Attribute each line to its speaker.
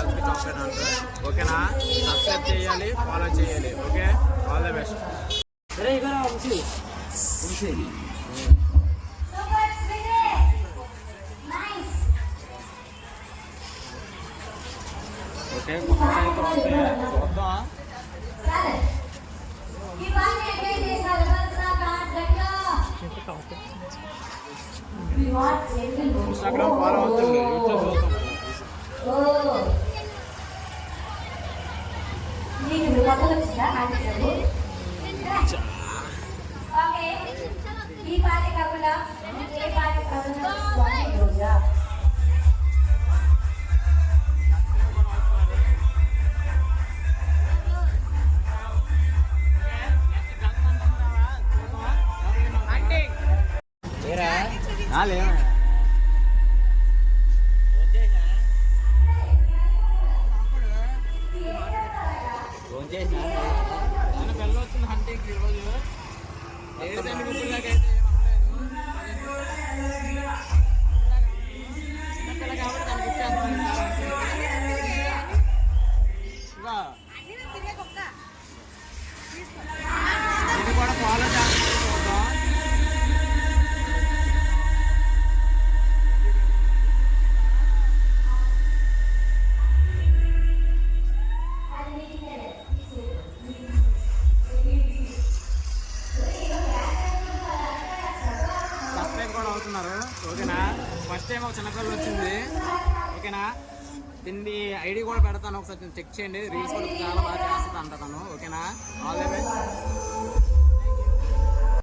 Speaker 1: గర్ల్స్కి చాక్లెట్ ఉంటుంది. ఓకేనా, సబ్స్క్రైబ్ చేయాలి, ఫాలో చేయాలి. Okay, all the best. Okay, చూద్దాం. ఇన్స్టాగ్రామ్ ఫాలో అవుతుంది, యూట్యూబ్ చూద్దాం. బెల్ల వచ్చింది హంటింగ్ ఈరోజు. చిన్నపిల్ల కాబట్టి దానికి ఇచ్చేస్తాను. ఇది కూడా ఫాలో చేస్తాను. చూద్దాం. అవుతున్నారు. ఓకేనా, ఫస్ట్ టైం ఒక చిన్నపిల్లలు వచ్చింది. ఓకేనా, దీన్ని ఐడి కూడా పెడతాను, ఒకసారి చెక్ చేయండి. రీల్స్ కూడా చాలా బాగా చేస్తుందంట.